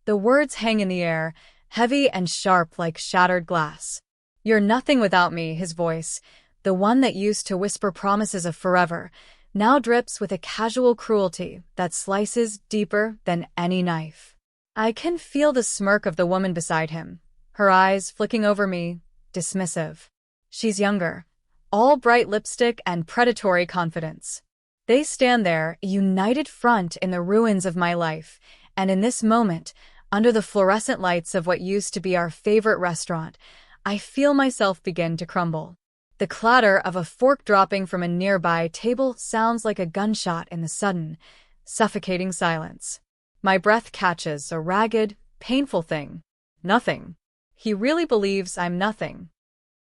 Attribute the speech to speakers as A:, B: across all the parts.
A: The words hang in the air, heavy and sharp like shattered glass. "You're nothing without me," his voice, the one that used to whisper promises of forever, now drips with a casual cruelty that slices deeper than any knife. I can feel the smirk of the woman beside him, her eyes flicking over me, dismissive. She's younger, all bright lipstick and predatory confidence. They stand there, a united front in the ruins of my life, and in this moment, under the fluorescent lights of what used to be our favorite restaurant, I feel myself begin to crumble. The clatter of a fork dropping from a nearby table sounds like a gunshot in the sudden, suffocating silence. My breath catches a ragged, painful thing. Nothing. He really believes I'm nothing.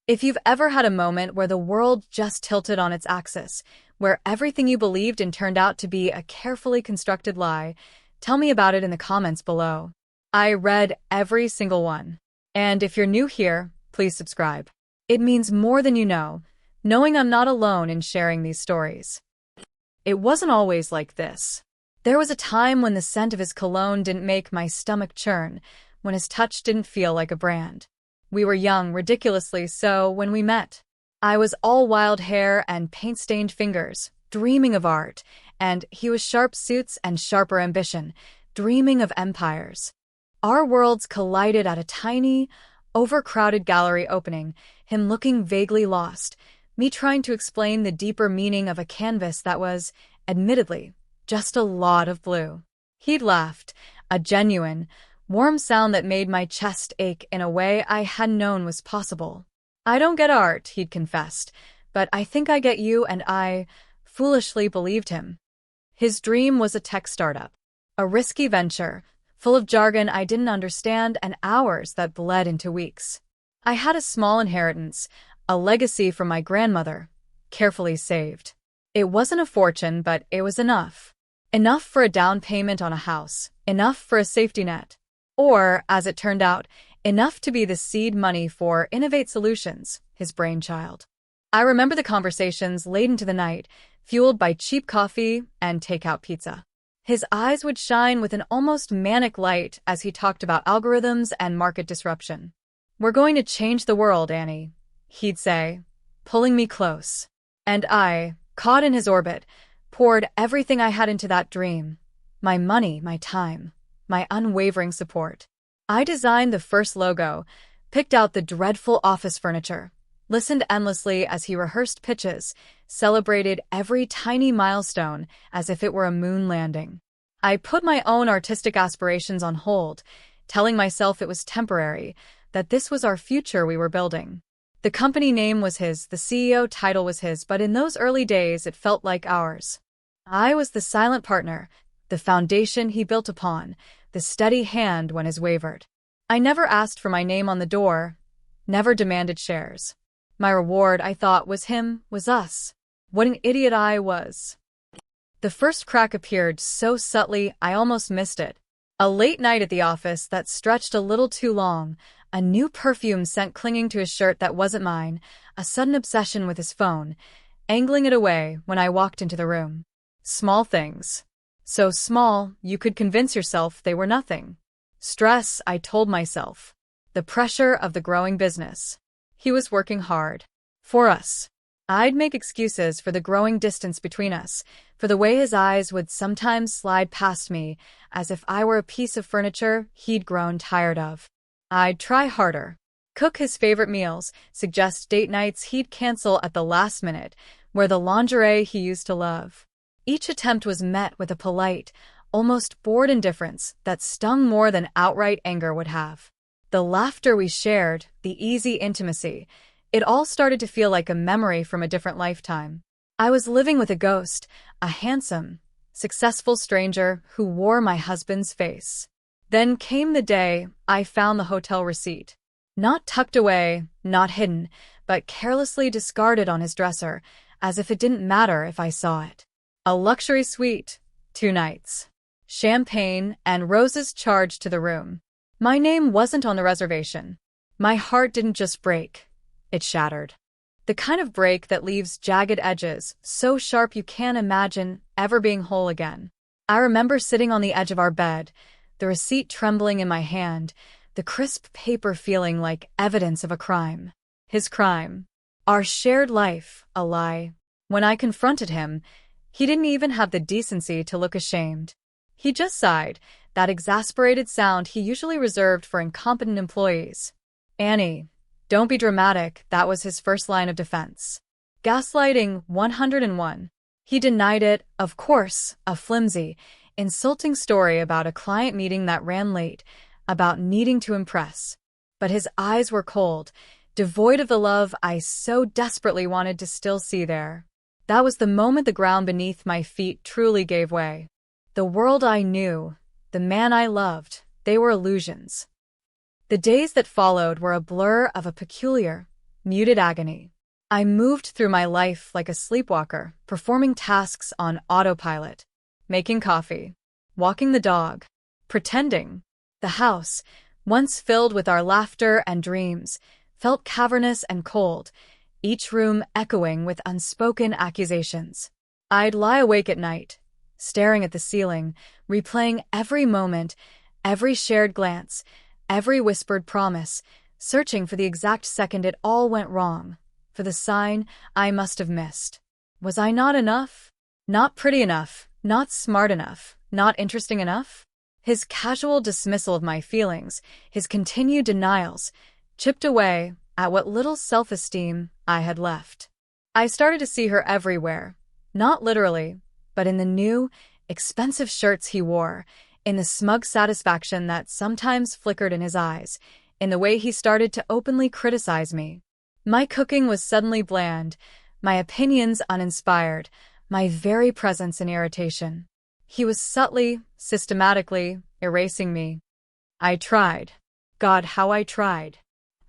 A: If you've ever had a moment where the world just tilted on its axis, where everything you believed in turned out to be a carefully constructed lie, tell me about it in the comments below. I read every single one. And if you're new here, please subscribe. It means more than you know, knowing I'm not alone in sharing these stories. It wasn't always like this. There was a time when the scent of his cologne didn't make my stomach churn, when his touch didn't feel like a brand. We were young, ridiculously so, when we met. I was all wild hair and paint-stained fingers, dreaming of art, and he was sharp suits and sharper ambition, dreaming of empires. Our worlds collided at a tiny, overcrowded gallery opening, him looking vaguely lost, me trying to explain the deeper meaning of a canvas that was, admittedly, just a lot of blue. He'd laughed, a genuine, warm sound that made my chest ache in a way I hadn't known was possible. "I don't get art," he'd confessed, "but I think I get you," and I foolishly believed him. His dream was a tech startup, a risky venture, full of jargon I didn't understand and hours that bled into weeks. I had a small inheritance, a legacy from my grandmother, carefully saved. It wasn't a fortune, but it was enough. Enough for a down payment on a house, enough for a safety net. Or, as it turned out, enough to be the seed money for Innovate Solutions, his brainchild. I remember the conversations late into the night, fueled by cheap coffee and takeout pizza. His eyes would shine with an almost manic light as he talked about algorithms and market disruption. "We're going to change the world, Annie," he'd say, pulling me close. And I, caught in his orbit, poured everything I had into that dream. My money, my time, my unwavering support. I designed the first logo, picked out the dreadful office furniture, listened endlessly as he rehearsed pitches, celebrated every tiny milestone as if it were a moon landing. I put my own artistic aspirations on hold, telling myself it was temporary, that this was our future we were building. The company name was his, the CEO title was his, but in those early days it felt like ours. I was the silent partner, the foundation he built upon, the steady hand when his wavered. I never asked for my name on the door, never demanded shares. My reward, I thought, was him, was us. What an idiot I was. The first crack appeared so subtly I almost missed it. A late night at the office that stretched a little too long, a new perfume scent clinging to his shirt that wasn't mine, a sudden obsession with his phone, angling it away when I walked into the room. Small things. So small, you could convince yourself they were nothing. Stress, I told myself. The pressure of the growing business. He was working hard. For us. I'd make excuses for the growing distance between us, for the way his eyes would sometimes slide past me, as if I were a piece of furniture he'd grown tired of. I'd try harder. Cook his favorite meals, suggest date nights he'd cancel at the last minute, wear the lingerie he used to love. Each attempt was met with a polite, almost bored indifference that stung more than outright anger would have. The laughter we shared, the easy intimacy, it all started to feel like a memory from a different lifetime. I was living with a ghost, a handsome, successful stranger who wore my husband's face. Then came the day I found the hotel receipt. Not tucked away, not hidden, but carelessly discarded on his dresser, as if it didn't matter if I saw it. A luxury suite, 2 nights. Champagne and roses charged to the room. My name wasn't on the reservation. My heart didn't just break, it shattered. The kind of break that leaves jagged edges, so sharp you can't imagine ever being whole again. I remember sitting on the edge of our bed, the receipt trembling in my hand, the crisp paper feeling like evidence of a crime. His crime. Our shared life, a lie. When I confronted him, he didn't even have the decency to look ashamed. He just sighed, that exasperated sound he usually reserved for incompetent employees. "Annie, don't be dramatic," that was his first line of defense. Gaslighting 101. He denied it, of course, a flimsy, insulting story about a client meeting that ran late, about needing to impress. But his eyes were cold, devoid of the love I so desperately wanted to still see there. That was the moment the ground beneath my feet truly gave way. The world I knew, the man I loved, they were illusions. The days that followed were a blur of a peculiar, muted agony. I moved through my life like a sleepwalker, performing tasks on autopilot, making coffee, walking the dog, pretending. The house, once filled with our laughter and dreams, felt cavernous and cold, each room echoing with unspoken accusations. I'd lie awake at night, staring at the ceiling, replaying every moment, every shared glance, every whispered promise, searching for the exact second it all went wrong, for the sign I must have missed. Was I not enough? Not pretty enough, not smart enough, not interesting enough? His casual dismissal of my feelings, his continued denials, chipped away at what little self-esteem I had left. I started to see her everywhere, not literally, but in the new, expensive shirts he wore, in the smug satisfaction that sometimes flickered in his eyes, in the way he started to openly criticize me. My cooking was suddenly bland, my opinions uninspired, my very presence an irritation. He was subtly, systematically erasing me. I tried. God, how I tried.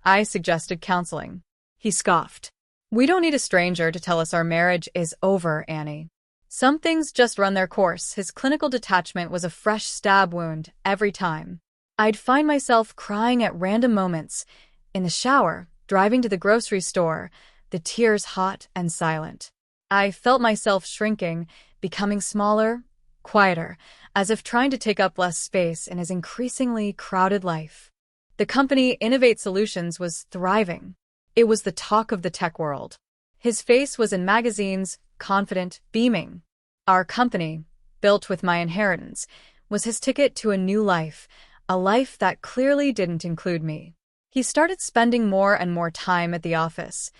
A: I suggested counseling. He scoffed. "We don't need a stranger to tell us our marriage is over, Annie. Some things just run their course." His clinical detachment was a fresh stab wound every time. I'd find myself crying at random moments, in the shower, driving to the grocery store, the tears hot and silent. I felt myself shrinking, becoming smaller, quieter, as if trying to take up less space in his increasingly crowded life. The company Innovate Solutions was thriving. It was the talk of the tech world. His face was in magazines, confident, beaming. Our company, built with my inheritance, was his ticket to a new life, a life that clearly didn't include me. He started spending more and more time at the office,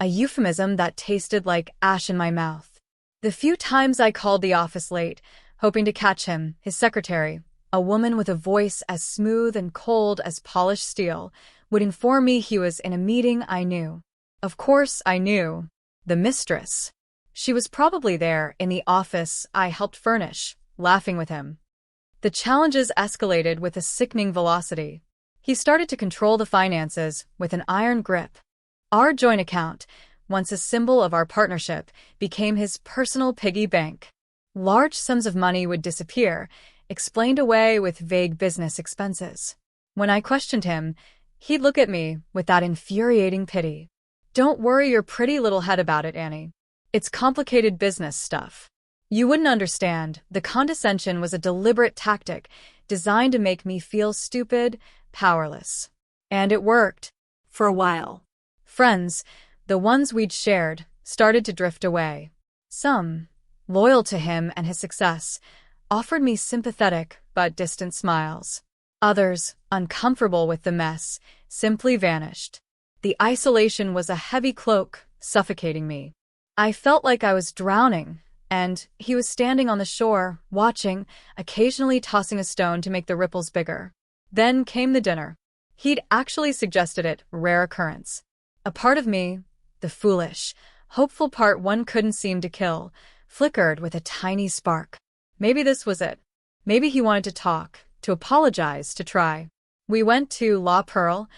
A: a euphemism that tasted like ash in my mouth. The few times I called the office late, hoping to catch him, his secretary, a woman with a voice as smooth and cold as polished steel, would inform me he was in a meeting I knew. Of course I knew. The Mistress. She was probably there in the office I helped furnish, laughing with him. The challenges escalated with a sickening velocity. He started to control the finances with an iron grip. Our joint account, once a symbol of our partnership, became his personal piggy bank. Large sums of money would disappear, explained away with vague business expenses. When I questioned him, he'd look at me with that infuriating pity. "Don't worry your pretty little head about it, Annie. It's complicated business stuff. You wouldn't understand." The condescension was a deliberate tactic designed to make me feel stupid, powerless. And it worked. For a while. Friends, the ones we'd shared, started to drift away. Some, loyal to him and his success, offered me sympathetic but distant smiles. Others, uncomfortable with the mess, simply vanished. The isolation was a heavy cloak, suffocating me. I felt like I was drowning, and he was standing on the shore, watching, occasionally tossing a stone to make the ripples bigger. Then came the dinner. He'd actually suggested it, rare occurrence. A part of me, the foolish, hopeful part one couldn't seem to kill, flickered with a tiny spark. Maybe this was it. Maybe he wanted to talk, to apologize, to try. We went to La Perle,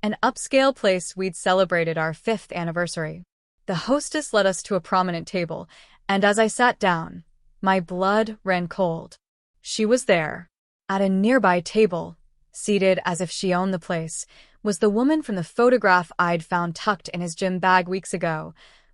A: an upscale place we'd celebrated our 5th anniversary. The hostess led us to a prominent table, and as I sat down, my blood ran cold. She was there. At a nearby table, seated as if she owned the place, was the woman from the photograph I'd found tucked in his gym bag weeks ago,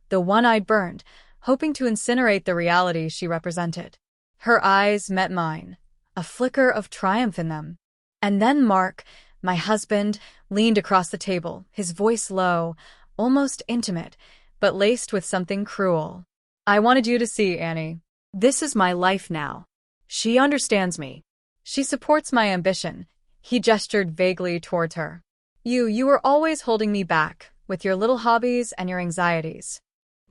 A: the one I'd burned, hoping to incinerate the reality she represented. Her eyes met mine, a flicker of triumph in them. And then Mark, my husband, leaned across the table, his voice low, almost intimate, but laced with something cruel. "I wanted you to see, Annie. This is my life now. She understands me. She supports my ambition." He gestured vaguely towards her. You were always holding me back, with your little hobbies and your anxieties."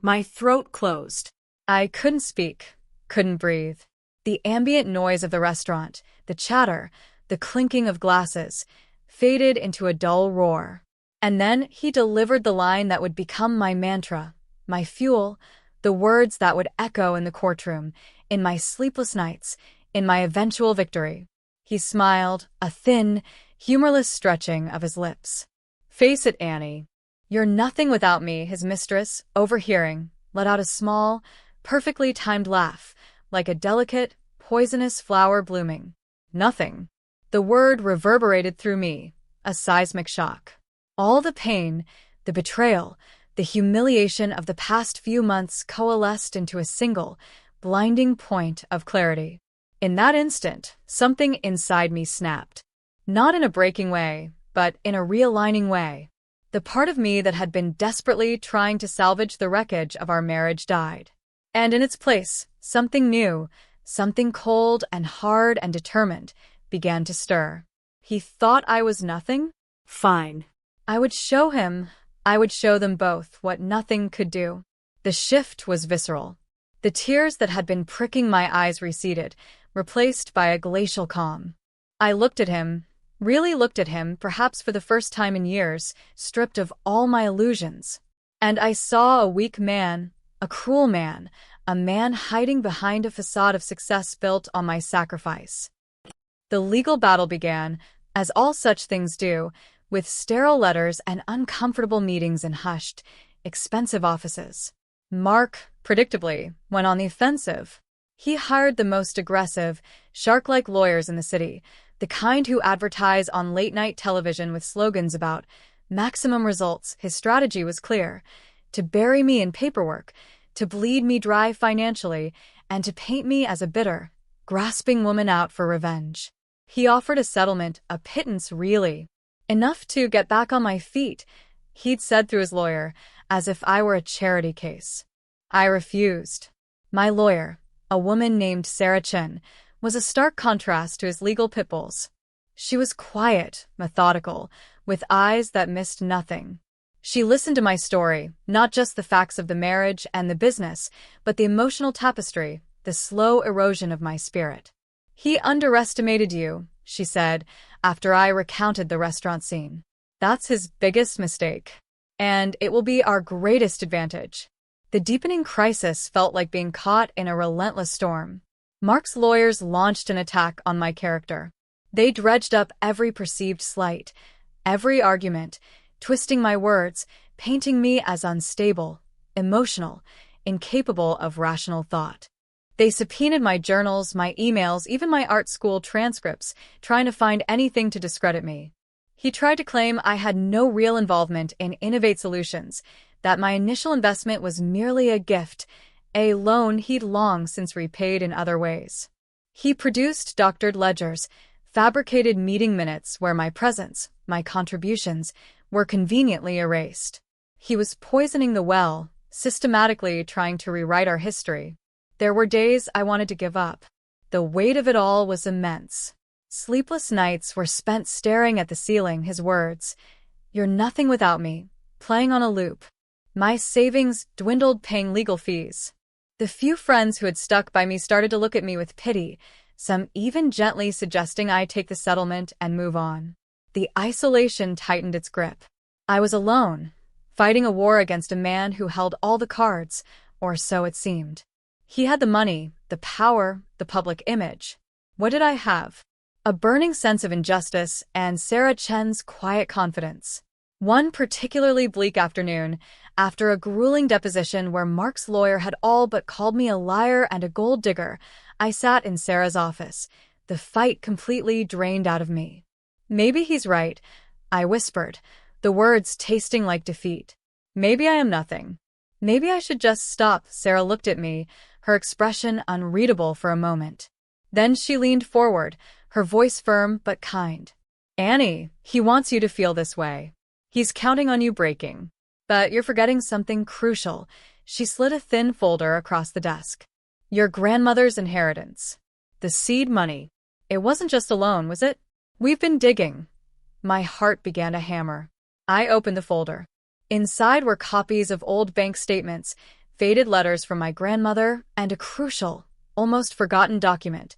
A: My throat closed. I couldn't speak, couldn't breathe. The ambient noise of the restaurant, the chatter, the clinking of glasses, faded into a dull roar. And then he delivered the line that would become my mantra, my fuel, the words that would echo in the courtroom, in my sleepless nights, in my eventual victory. He smiled, a thin, humorless stretching of his lips. "Face it, Annie. You're nothing without me," his mistress, overhearing, let out a small, perfectly timed laugh, like a delicate, poisonous flower blooming. "Nothing." The word reverberated through me, a seismic shock. All the pain, the betrayal, the humiliation of the past few months coalesced into a single, blinding point of clarity. In that instant, something inside me snapped. Not in a breaking way, but in a realigning way. The part of me that had been desperately trying to salvage the wreckage of our marriage died. And in its place, something new, something cold and hard and determined, began to stir. He thought I was nothing? Fine. I would show him, I would show them both what nothing could do. The shift was visceral. The tears that had been pricking my eyes receded, replaced by a glacial calm. I looked at him, really looked at him, perhaps for the first time in years, stripped of all my illusions. And I saw a weak man, a cruel man, a man hiding behind a facade of success built on my sacrifice. The legal battle began, as all such things do, with sterile letters and uncomfortable meetings in hushed, expensive offices. Mark, predictably, went on the offensive. He hired the most aggressive, shark-like lawyers in the city, the kind who advertise on late-night television with slogans about maximum results. His strategy was clear: to bury me in paperwork, to bleed me dry financially, and to paint me as a bitter, grasping woman out for revenge. He offered a settlement, a pittance really. "Enough to get back on my feet," he'd said through his lawyer, as if I were a charity case. I refused. My lawyer, a woman named Sarah Chen, was a stark contrast to his legal pit bulls. She was quiet, methodical, with eyes that missed nothing. She listened to my story, not just the facts of the marriage and the business, but the emotional tapestry, the slow erosion of my spirit. "He underestimated you," she said, after I recounted the restaurant scene. "That's his biggest mistake. And it will be our greatest advantage." The deepening crisis felt like being caught in a relentless storm. Mark's lawyers launched an attack on my character. They dredged up every perceived slight, every argument, twisting my words, painting me as unstable, emotional, incapable of rational thought. They subpoenaed my journals, my emails, even my art school transcripts, trying to find anything to discredit me. He tried to claim I had no real involvement in Innovate Solutions, that my initial investment was merely a gift, a loan he'd long since repaid in other ways. He produced doctored ledgers, fabricated meeting minutes where my presence, my contributions, were conveniently erased. He was poisoning the well, systematically trying to rewrite our history. There were days I wanted to give up. The weight of it all was immense. Sleepless nights were spent staring at the ceiling, his words, "You're nothing without me," playing on a loop. My savings dwindled paying legal fees. The few friends who had stuck by me started to look at me with pity, some even gently suggesting I take the settlement and move on. The isolation tightened its grip. I was alone, fighting a war against a man who held all the cards, or so it seemed. He had the money, the power, the public image. What did I have? A burning sense of injustice and Sarah Chen's quiet confidence. One particularly bleak afternoon, after a grueling deposition where Mark's lawyer had all but called me a liar and a gold digger, I sat in Sarah's office, the fight completely drained out of me. "Maybe he's right," I whispered, the words tasting like defeat. "Maybe I am nothing. Maybe I should just stop." Sarah looked at me, her expression unreadable for a moment. Then she leaned forward, her voice firm but kind. "Annie, he wants you to feel this way. He's counting on you breaking. But you're forgetting something crucial." She slid a thin folder across the desk. "Your grandmother's inheritance. The seed money. It wasn't just a loan, was it? We've been digging." My heart began to hammer. I opened the folder. Inside were copies of old bank statements, faded letters from my grandmother, and a crucial, almost forgotten document.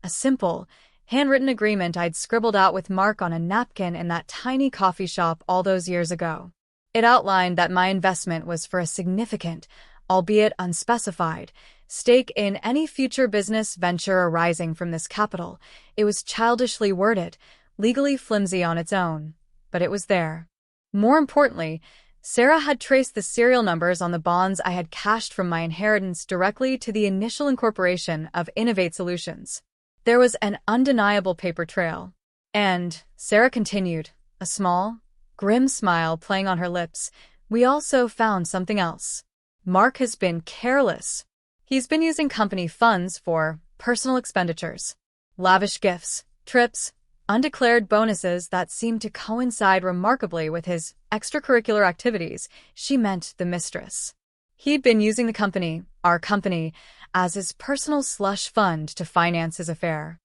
A: A simple, handwritten agreement I'd scribbled out with Mark on a napkin in that tiny coffee shop all those years ago. It outlined that my investment was for a significant, albeit unspecified, stake in any future business venture arising from this capital. It was childishly worded, legally flimsy on its own, but it was there. More importantly, Sarah had traced the serial numbers on the bonds I had cashed from my inheritance directly to the initial incorporation of Innovate Solutions. There was an undeniable paper trail. And, Sarah continued, a small, grim smile playing on her lips, we also found something else. Mark has been careless. He's been using company funds for personal expenditures, lavish gifts, trips, undeclared bonuses that seemed to coincide remarkably with his extracurricular activities. She meant the Mistress. He'd been using the company, our company, as his personal slush fund to finance his affair.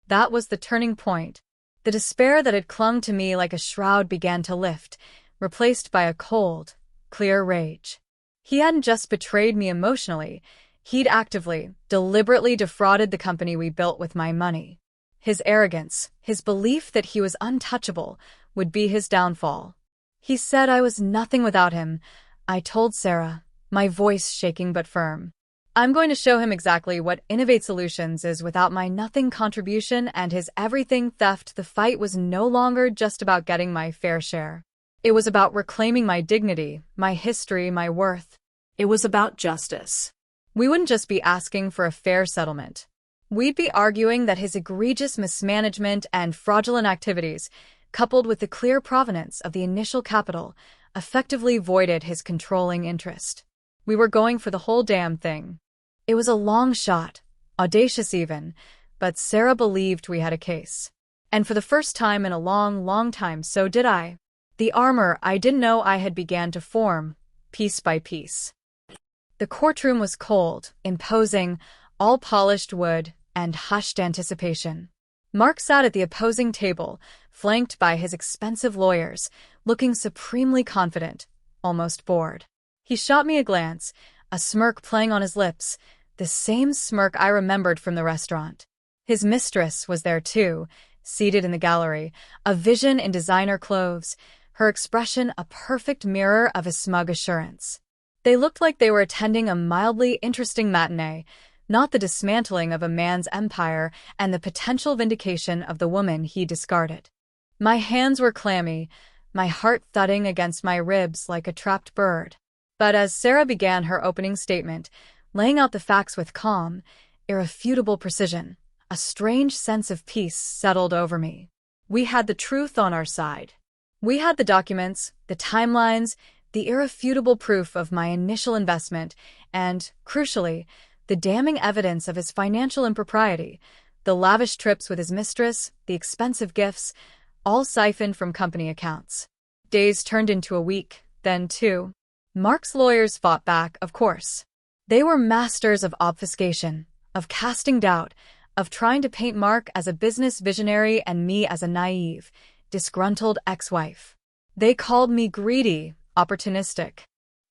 A: That was the turning point. The despair that had clung to me like a shroud began to lift, replaced by a cold, clear rage. He hadn't just betrayed me emotionally, he'd actively, deliberately defrauded the company we built with my money. His arrogance, his belief that he was untouchable, would be his downfall. He said I was nothing without him. I told Sarah, my voice shaking but firm. I'm going to show him exactly what Innovate Solutions is without my nothing contribution and his everything theft. The fight was no longer just about getting my fair share. It was about reclaiming my dignity, my history, my worth. It was about justice. We wouldn't just be asking for a fair settlement. We'd be arguing that his egregious mismanagement and fraudulent activities, coupled with the clear provenance of the initial capital, effectively voided his controlling interest. We were going for the whole damn thing. It was a long shot, audacious even, but Sarah believed we had a case. And for the first time in a long, long time, so did I. The armor I didn't know I had began to form, piece by piece. The courtroom was cold, imposing, all polished wood, and hushed anticipation. Mark sat at the opposing table, flanked by his expensive lawyers, looking supremely confident, almost bored. He shot me a glance, a smirk playing on his lips, the same smirk I remembered from the restaurant. His mistress was there too, seated in the gallery, a vision in designer clothes, her expression a perfect mirror of his smug assurance. They looked like they were attending a mildly interesting matinee, not the dismantling of a man's empire and the potential vindication of the woman he discarded. My hands were clammy, my heart thudding against my ribs like a trapped bird. But as Sarah began her opening statement, laying out the facts with calm, irrefutable precision, a strange sense of peace settled over me. We had the truth on our side. We had the documents, the timelines, the irrefutable proof of my initial investment, and, crucially, the damning evidence of his financial impropriety, the lavish trips with his mistress, the expensive gifts, all siphoned from company accounts. Days turned into a week, then 2. Mark's lawyers fought back, of course. They were masters of obfuscation, of casting doubt, of trying to paint Mark as a business visionary and me as a naive, disgruntled ex-wife. They called me greedy, opportunistic.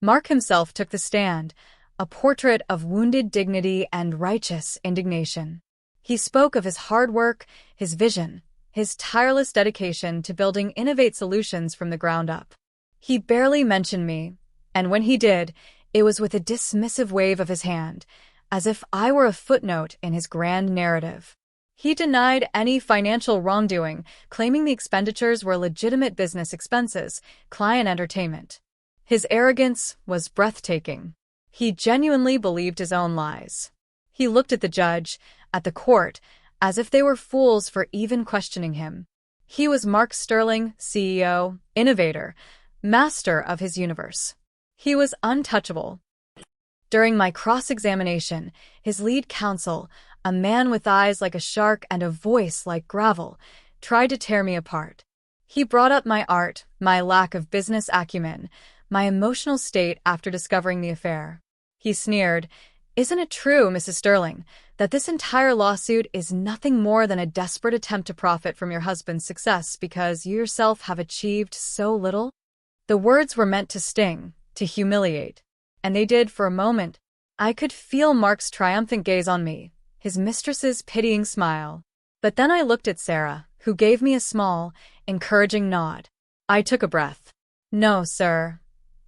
A: Mark himself took the stand, a portrait of wounded dignity and righteous indignation. He spoke of his hard work, his vision, his tireless dedication to building Innovate Solutions from the ground up. He barely mentioned me, and when he did, it was with a dismissive wave of his hand, as if I were a footnote in his grand narrative. He denied any financial wrongdoing, claiming the expenditures were legitimate business expenses, client entertainment. His arrogance was breathtaking. He genuinely believed his own lies. He looked at the judge, at the court, as if they were fools for even questioning him. He was Mark Sterling, CEO, innovator, master of his universe. He was untouchable. During my cross-examination, his lead counsel, a man with eyes like a shark and a voice like gravel, tried to tear me apart. He brought up my art, my lack of business acumen, my emotional state after discovering the affair. He sneered, "Isn't it true, Mrs. Sterling, that this entire lawsuit is nothing more than a desperate attempt to profit from your husband's success because you yourself have achieved so little?" The words were meant to sting, to humiliate. And they did for a moment. I could feel Mark's triumphant gaze on me, his mistress's pitying smile. But then I looked at Sarah, who gave me a small, encouraging nod. I took a breath. "No, sir,"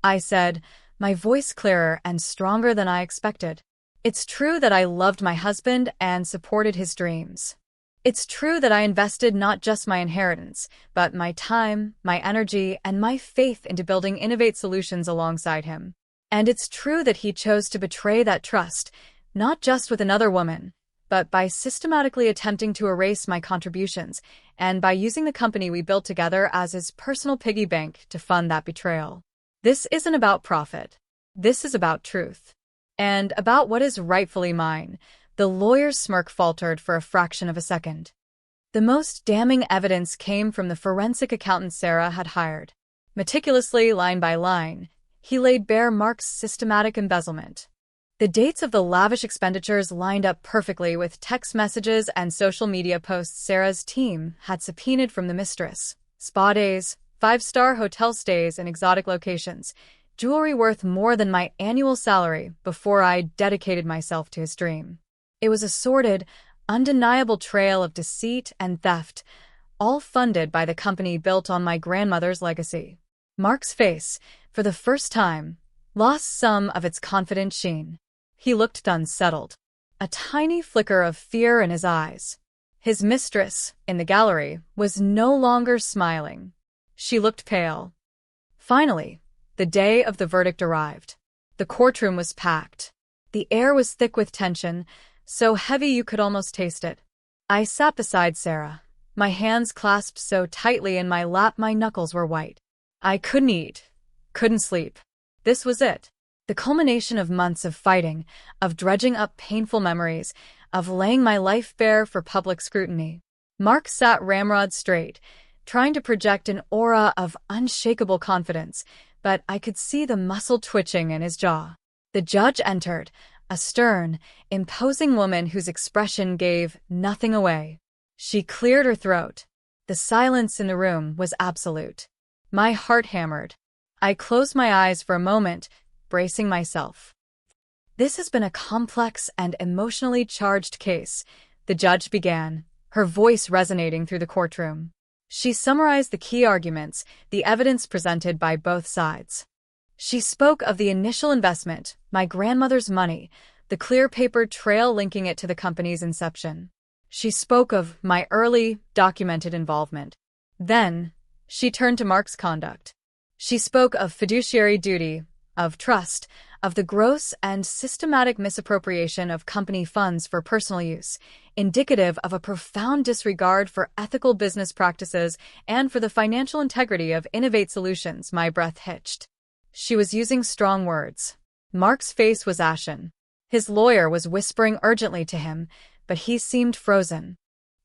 A: I said, my voice clearer and stronger than I expected. "It's true that I loved my husband and supported his dreams. It's true that I invested not just my inheritance, but my time, my energy, and my faith into building Innovate Solutions alongside him. And it's true that he chose to betray that trust, not just with another woman, but by systematically attempting to erase my contributions, and by using the company we built together as his personal piggy bank to fund that betrayal. This isn't about profit. This is about truth. And about what is rightfully mine." The lawyer's smirk faltered for a fraction of a second. "The most damning evidence came from the forensic accountant Sarah had hired. Meticulously, line by line, he laid bare Mark's systematic embezzlement. The dates of the lavish expenditures lined up perfectly with text messages and social media posts Sarah's team had subpoenaed from the Mistress. Spa days, five-star hotel stays in exotic locations, jewelry worth more than my annual salary before I dedicated myself to his dream. It was a sordid, undeniable trail of deceit and theft, all funded by the company built on my grandmother's legacy." Mark's face, for the first time, lost some of its confident sheen. He looked unsettled, a tiny flicker of fear in his eyes. His mistress, in the gallery, was no longer smiling. She looked pale. Finally, the day of the verdict arrived. The courtroom was packed. The air was thick with tension, so heavy you could almost taste it. I sat beside Sarah, my hands clasped so tightly in my lap my knuckles were white. I couldn't eat, couldn't sleep. This was it. The culmination of months of fighting, of dredging up painful memories, of laying my life bare for public scrutiny. Mark sat ramrod straight, trying to project an aura of unshakable confidence, but I could see the muscle twitching in his jaw. The judge entered, a stern, imposing woman whose expression gave nothing away. She cleared her throat. The silence in the room was absolute. My heart hammered. I closed my eyes for a moment, bracing myself. "This has been a complex and emotionally charged case," the judge began, her voice resonating through the courtroom. She summarized the key arguments, the evidence presented by both sides. She spoke of the initial investment, my grandmother's money, the clear paper trail linking it to the company's inception. She spoke of my early, documented involvement. Then, she turned to Mark's conduct. She spoke of fiduciary duty, of trust, of the gross and systematic misappropriation of company funds for personal use, indicative of a profound disregard for ethical business practices and for the financial integrity of Innovate Solutions. My breath hitched. She was using strong words. Mark's face was ashen. His lawyer was whispering urgently to him, but he seemed frozen.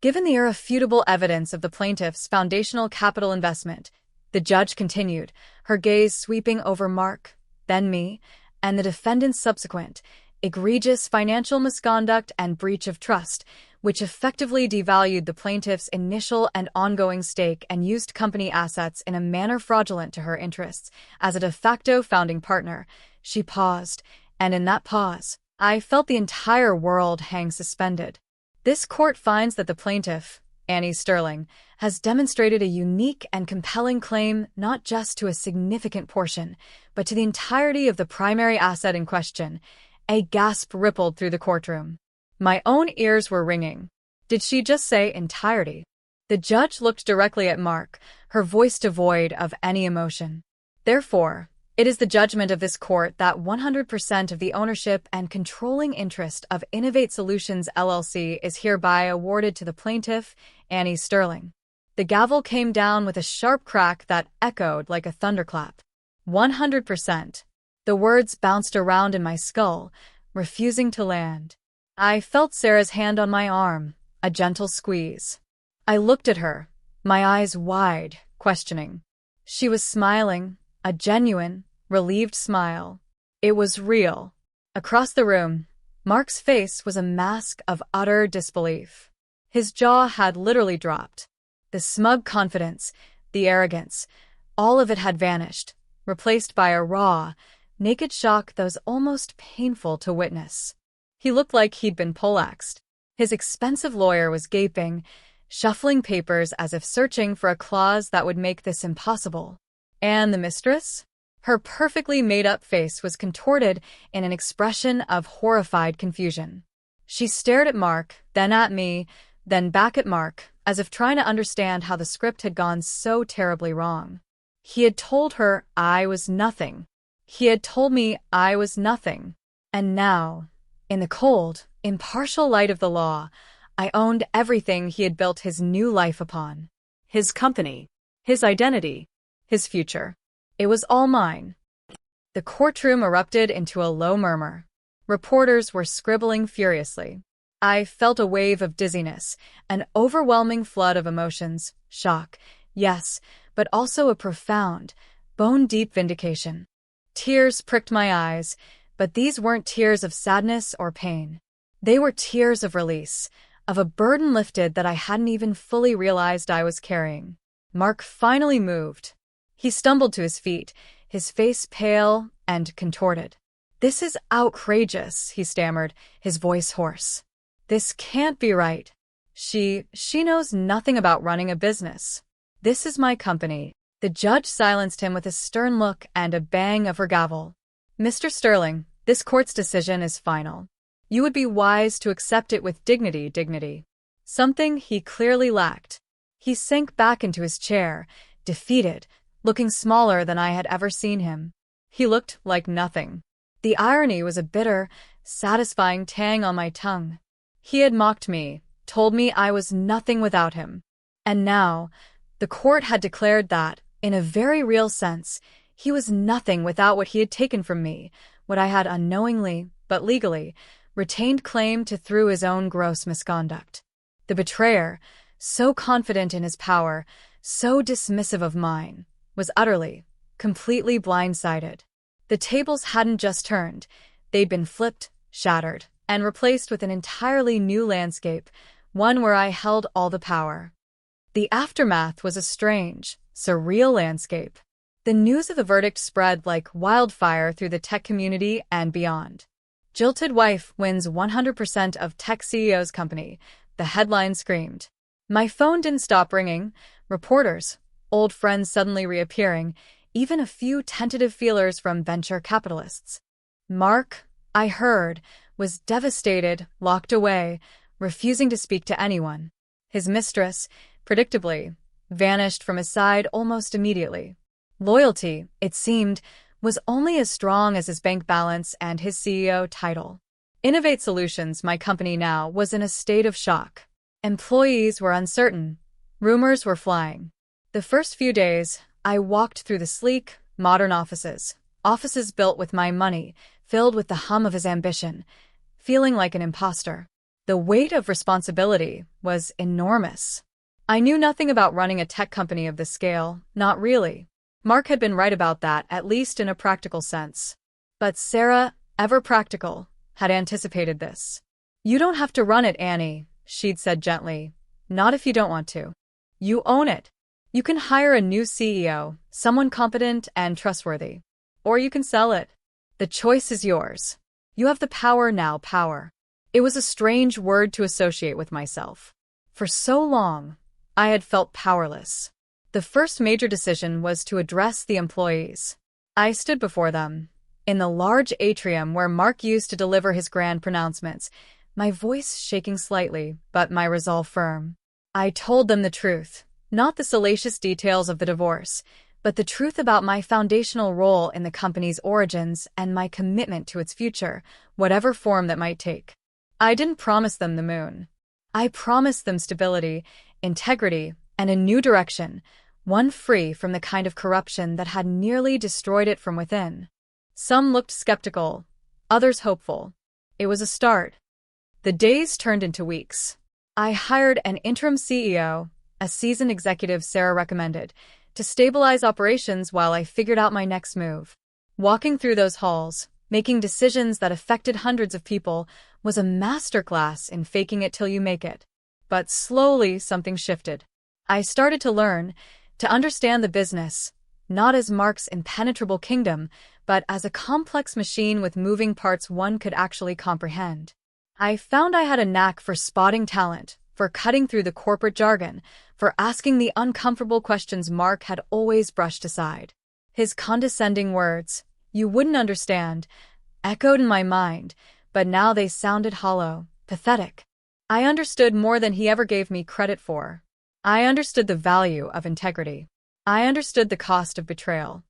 A: Given the irrefutable evidence of the plaintiff's foundational capital investment, the judge continued, her gaze sweeping over Mark, then me, and the defendant's subsequent, egregious financial misconduct and breach of trust, which effectively devalued the plaintiff's initial and ongoing stake and used company assets in a manner fraudulent to her interests. As a de facto founding partner, she paused, and in that pause, I felt the entire world hang suspended. This court finds that the plaintiff, Annie Sterling, has demonstrated a unique and compelling claim not just to a significant portion, but to the entirety of the primary asset in question. A gasp rippled through the courtroom. My own ears were ringing. Did she just say entirety? The judge looked directly at Mark, her voice devoid of any emotion. Therefore, it is the judgment of this court that 100% of the ownership and controlling interest of Innovate Solutions LLC is hereby awarded to the plaintiff, Annie Sterling. The gavel came down with a sharp crack that echoed like a thunderclap. 100%. The words bounced around in my skull, refusing to land. I felt Sarah's hand on my arm, a gentle squeeze. I looked at her, my eyes wide, questioning. She was smiling, a genuine, relieved smile. It was real. Across the room, Mark's face was a mask of utter disbelief. His jaw had literally dropped. The smug confidence, the arrogance, all of it had vanished, replaced by a raw, naked shock that was almost painful to witness. He looked like he'd been poleaxed. His expensive lawyer was gaping, shuffling papers as if searching for a clause that would make this impossible. And the mistress? Her perfectly made-up face was contorted in an expression of horrified confusion. She stared at Mark, then at me, then back at Mark, as if trying to understand how the script had gone so terribly wrong. He had told her I was nothing. He had told me I was nothing. And now, in the cold, impartial light of the law, I owned everything he had built his new life upon. His company, his identity, his future. It was all mine. The courtroom erupted into a low murmur. Reporters were scribbling furiously. I felt a wave of dizziness, an overwhelming flood of emotions, shock, yes, but also a profound, bone-deep vindication. Tears pricked my eyes, but these weren't tears of sadness or pain. They were tears of release, of a burden lifted that I hadn't even fully realized I was carrying. Mark finally moved. He stumbled to his feet, his face pale and contorted. "This is outrageous," he stammered, his voice hoarse. "This can't be right. She knows nothing about running a business. This is my company." The judge silenced him with a stern look and a bang of her gavel. "Mr. Sterling, this court's decision is final. You would be wise to accept it with dignity. Something he clearly lacked." He sank back into his chair, defeated, looking smaller than I had ever seen him. He looked like nothing. The irony was a bitter, satisfying tang on my tongue. He had mocked me, told me I was nothing without him. And now, the court had declared that, in a very real sense, he was nothing without what he had taken from me, what I had unknowingly, but legally, retained claim to through his own gross misconduct. The betrayer, so confident in his power, so dismissive of mine, was utterly, completely blindsided. The tables hadn't just turned, they'd been flipped, shattered, and replaced with an entirely new landscape, one where I held all the power. The aftermath was a strange, surreal landscape. The news of the verdict spread like wildfire through the tech community and beyond. "Jilted wife wins 100% of tech CEO's company," the headline screamed. My phone didn't stop ringing, reporters, old friends suddenly reappearing, even a few tentative feelers from venture capitalists. Mark, I heard, was devastated, locked away, refusing to speak to anyone. His mistress, predictably, vanished from his side almost immediately. Loyalty, it seemed, was only as strong as his bank balance and his CEO title. Innovate Solutions, my company now, was in a state of shock. Employees were uncertain. Rumors were flying. The first few days, I walked through the sleek, modern offices built with my money, filled with the hum of his ambition, feeling like an imposter. The weight of responsibility was enormous. I knew nothing about running a tech company of this scale, not really. Mark had been right about that, at least in a practical sense. But Sarah, ever practical, had anticipated this. "You don't have to run it, Annie," she'd said gently. "Not if you don't want to. You own it. You can hire a new CEO, someone competent and trustworthy. Or you can sell it. The choice is yours. You have the power now, power." It was a strange word to associate with myself. For so long, I had felt powerless. The first major decision was to address the employees. I stood before them, in the large atrium where Mark used to deliver his grand pronouncements, my voice shaking slightly, but my resolve firm. I told them the truth, not the salacious details of the divorce, but the truth about my foundational role in the company's origins and my commitment to its future, whatever form that might take. I didn't promise them the moon. I promised them stability, integrity, and a new direction, one free from the kind of corruption that had nearly destroyed it from within. Some looked skeptical, others hopeful. It was a start. The days turned into weeks. I hired an interim CEO, a seasoned executive Sarah recommended, to stabilize operations while I figured out my next move. Walking through those halls, making decisions that affected hundreds of people, was a masterclass in faking it till you make it. But slowly, something shifted. I started to learn, to understand the business, not as Mark's impenetrable kingdom, but as a complex machine with moving parts one could actually comprehend. I found I had a knack for spotting talent, for cutting through the corporate jargon, for asking the uncomfortable questions Mark had always brushed aside. His condescending words, "You wouldn't understand," echoed in my mind, but now they sounded hollow, pathetic. I understood more than he ever gave me credit for. I understood the value of integrity. I understood the cost of betrayal.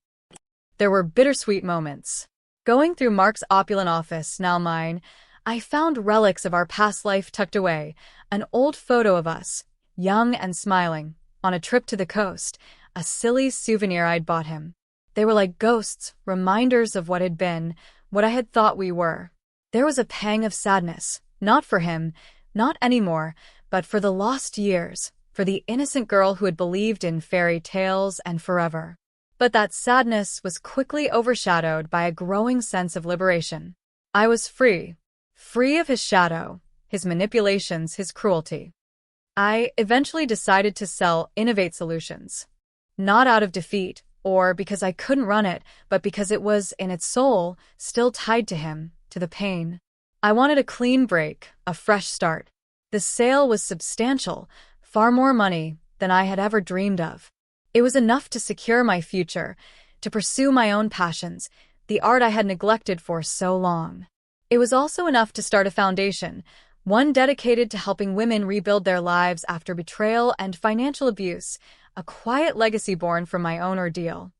A: There were bittersweet moments. Going through Mark's opulent office, now mine, I found relics of our past life tucked away, an old photo of us, young and smiling, on a trip to the coast, a silly souvenir I'd bought him. They were like ghosts, reminders of what had been, what I had thought we were. There was a pang of sadness, not for him, not anymore, but for the lost years, for the innocent girl who had believed in fairy tales and forever. But that sadness was quickly overshadowed by a growing sense of liberation. I was free. Free of his shadow, his manipulations, his cruelty. I eventually decided to sell Innovate Solutions. Not out of defeat, or because I couldn't run it, but because it was, in its soul, still tied to him, to the pain. I wanted a clean break, a fresh start. The sale was substantial, far more money than I had ever dreamed of. It was enough to secure my future, to pursue my own passions, the art I had neglected for so long. It was also enough to start a foundation, one dedicated to helping women rebuild their lives after betrayal and financial abuse, a quiet legacy born from my own ordeal.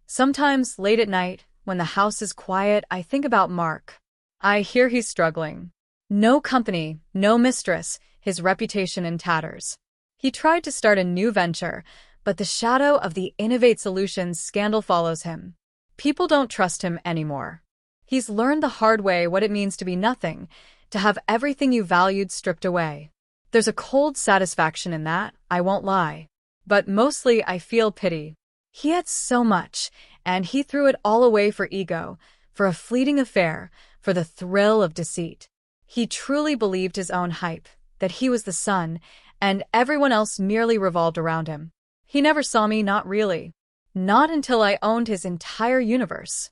A: Sometimes, late at night, when the house is quiet, I think about Mark. I hear he's struggling. No company, no mistress, his reputation in tatters. He tried to start a new venture, but the shadow of the Innovate Solutions scandal follows him. People don't trust him anymore. He's learned the hard way what it means to be nothing, to have everything you valued stripped away. There's a cold satisfaction in that, I won't lie. But mostly I feel pity. He had so much, and he threw it all away for ego, for a fleeting affair, for the thrill of deceit. He truly believed his own hype, that he was the sun, and everyone else merely revolved around him. He never saw me, not really. Not until I owned his entire universe.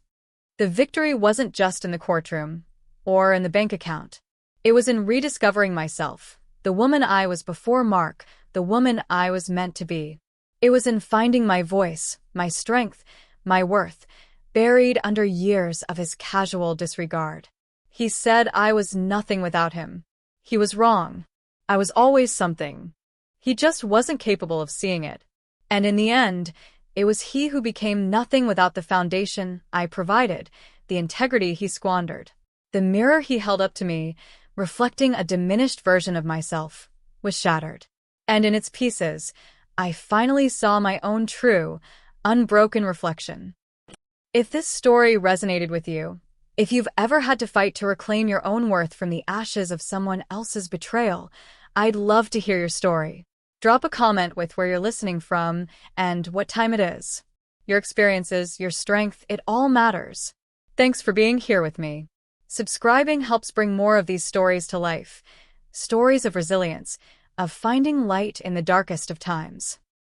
A: The victory wasn't just in the courtroom, or in the bank account. It was in rediscovering myself, the woman I was before Mark, the woman I was meant to be. It was in finding my voice, my strength, my worth, buried under years of his casual disregard. He said I was nothing without him. He was wrong. I was always something. He just wasn't capable of seeing it. And in the end, it was he who became nothing without the foundation I provided, the integrity he squandered. The mirror he held up to me, reflecting a diminished version of myself, was shattered. And in its pieces, I finally saw my own true, unbroken reflection. If this story resonated with you, if you've ever had to fight to reclaim your own worth from the ashes of someone else's betrayal, I'd love to hear your story. Drop a comment with where you're listening from and what time it is. Your experiences, your strength, it all matters. Thanks for being here with me. Subscribing helps bring more of these stories to life. Stories of resilience, of finding light in the darkest of times.